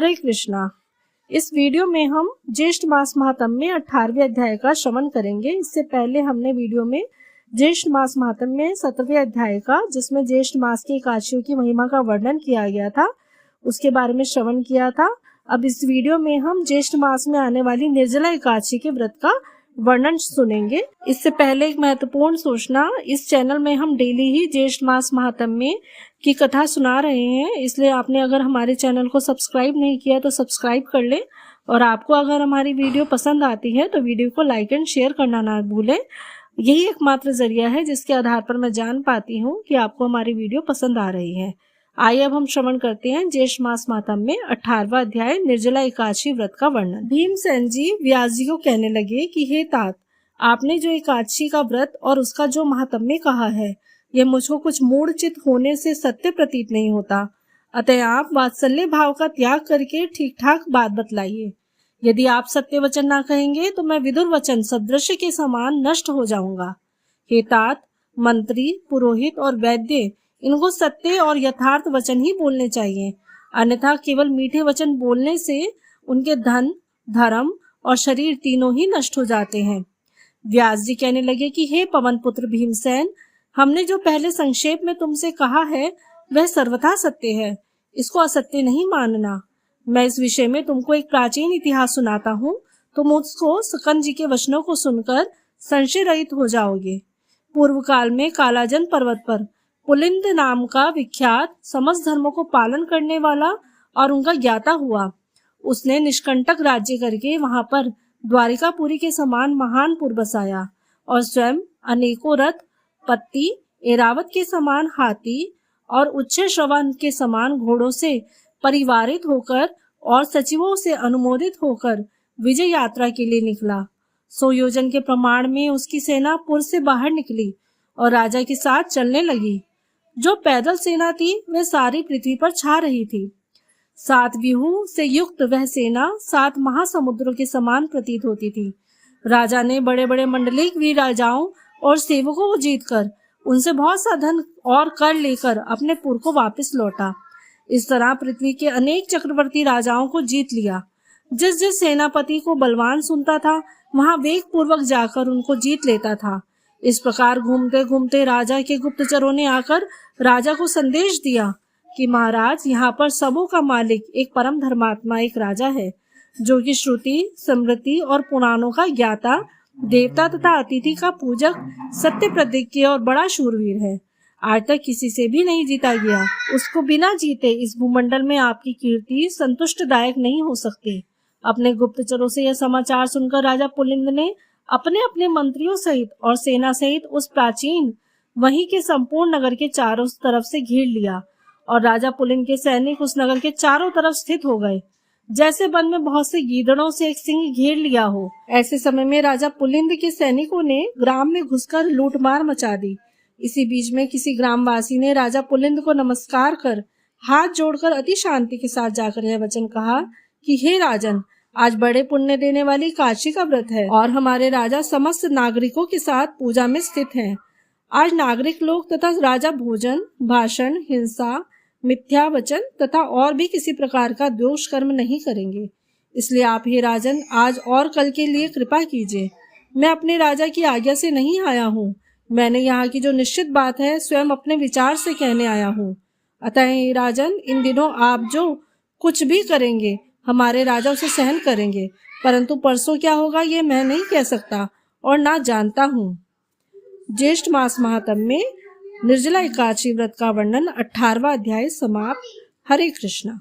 हरे कृष्णा। इस वीडियो में हम ज्येष्ठ मास महात्म्य 18वें अध्याय का श्रवण करेंगे। इससे पहले हमने वीडियो में ज्येष्ठ मास महात्म्य 17वें अध्याय का, जिसमें ज्येष्ठ मास की एकादशियों की महिमा का वर्णन किया गया था, उसके बारे में श्रवण किया था। अब इस वीडियो में हम ज्येष्ठ मास में आने वाली निर्जला एकादशी के व्रत का वर्णन सुनेंगे। इससे पहले एक महत्वपूर्ण सूचना, इस चैनल में हम डेली ही ज्येष्ठ मास महात्म्य की कथा सुना रहे हैं, इसलिए आपने अगर हमारे चैनल को सब्सक्राइब नहीं किया तो सब्सक्राइब कर लें। और आपको अगर हमारी वीडियो पसंद आती है तो वीडियो को लाइक एंड शेयर करना ना भूलें। यही एकमात्र जरिया है जिसके आधार पर मैं जान पाती हूँ कि आपको हमारी वीडियो पसंद आ रही है। आइए अब हम श्रवण करते हैं ज्येष्ठ मास महात्म्य 18वां अध्याय निर्जला एकादशी व्रत का वर्णन। भीमसेन जी व्यास जी को कहने लगे कि हे तात, आपने जो एकादशी का व्रत और उसका जो महात्म्य कहा है, यह मुझको कुछ मूढ़चित होने से सत्य प्रतीत नहीं होता। अतः आप वात्सल्य भाव का त्याग करके ठीक ठाक बात बतलाइए। यदि आप सत्य वचन ना कहेंगे तो मैं विदुर वचन सदृश के समान नष्ट हो जाऊंगा। हे तात, मंत्री, पुरोहित और वैद्य, इनको सत्य और यथार्थ वचन ही बोलने चाहिए, अन्यथा केवल मीठे वचन बोलने से उनके धन, धर्म और शरीर तीनों ही नष्ट हो जाते हैं। व्यास जी कहने लगे कि हे पवन पुत्र भीमसेन, हमने जो पहले संक्षेप में तुमसे कहा है वह सर्वथा सत्य है, इसको असत्य नहीं मानना। मैं इस विषय में तुमको एक प्राचीन इतिहास सुनाता हूँ, तुम उसको सकन जी के वचनों को सुनकर संशय रहित हो जाओगे। पूर्व काल में कालाजन पर्वत पर पुलिंद नाम का विख्यात समस्त धर्मों को पालन करने वाला और उनका ज्ञाता हुआ। उसने निष्कंटक राज्य करके वहां पर द्वारिकापुरी के समान महान पुर बसाया और स्वयं अनेकों रथ, पत्ती, एरावत के समान हाथी और उच्च श्रवण के समान घोड़ों से परिवारित होकर और सचिवों से अनुमोदित होकर विजय यात्रा के लिए निकला। 100 योजन के प्रमाण में उसकी सेना पुर से बाहर निकली और राजा के साथ चलने लगी। जो पैदल सेना थी वह सारी पृथ्वी पर छा रही थी। 7 व्यूह से युक्त वह सेना 7 महासमुद्रों के समान प्रतीत होती थी। राजा ने बड़े बड़े मंडलिक वीर राजाओं और सेवकों को जीतकर उनसे बहुत सा धन और कर लेकर अपने पुर को वापस लौटा। इस तरह पृथ्वी के अनेक चक्रवर्ती राजाओं को जीत लिया। जिस जिस सेनापति को बलवान सुनता था वहां वेग पूर्वक जाकर उनको जीत लेता था। इस प्रकार घूमते घूमते राजा के गुप्तचरों ने आकर राजा को संदेश दिया कि महाराज, यहाँ पर सबों का मालिक एक परम धर्मात्मा एक राजा है, जो कि श्रुति, स्मृति और पुराणों का ज्ञाता, देवता तथा अतिथि का पूजक, सत्य प्रतिज्ञ और बड़ा शूरवीर है। आज तक किसी से भी नहीं जीता गया। उसको बिना जीते इस भूमंडल में आपकी कीर्ति संतुष्टदायक नहीं हो सकती। अपने गुप्तचरों से यह समाचार सुनकर राजा पुलिंद ने अपने अपने मंत्रियों सहित और सेना सहित उस प्राचीन वहीं के संपूर्ण नगर के चारों तरफ से घेर लिया और राजा पुलिंद के सैनिक उस नगर के चारों तरफ स्थित हो गए, जैसे वन में बहुत से गीदड़ों से एक सिंह घेर लिया हो। ऐसे समय में राजा पुलिंद के सैनिकों ने ग्राम में घुसकर लूटमार मचा दी। इसी बीच में किसी ग्रामवासी ने राजा पुलिंद को नमस्कार कर हाथ जोड़कर अति शांति के साथ जाकर यह वचन कहा कि हे राजन, आज बड़े पुण्य देने वाली एकादशी का व्रत है और हमारे राजा समस्त नागरिकों के साथ पूजा में स्थित हैं। आज नागरिक लोग तथा राजा भोजन, भाषण, हिंसा, मिथ्या वचन तथा और भी किसी प्रकार का दोष कर्म नहीं करेंगे। इसलिए आप हे राजन आज और कल के लिए कृपा कीजिए। मैं अपने राजा की आज्ञा से नहीं आया हूँ, मैंने यहाँ की जो निश्चित बात है स्वयं अपने विचार से कहने आया हूँ। अतः हे राजन, इन दिनों आप जो कुछ भी करेंगे हमारे राजा उसे सहन करेंगे, परंतु परसों क्या होगा ये मैं नहीं कह सकता और ना जानता हूँ। ज्येष्ठ मास महात्म्य निर्जला एकादशी व्रत का वर्णन 18वां अध्याय समाप्त। हरे कृष्णा।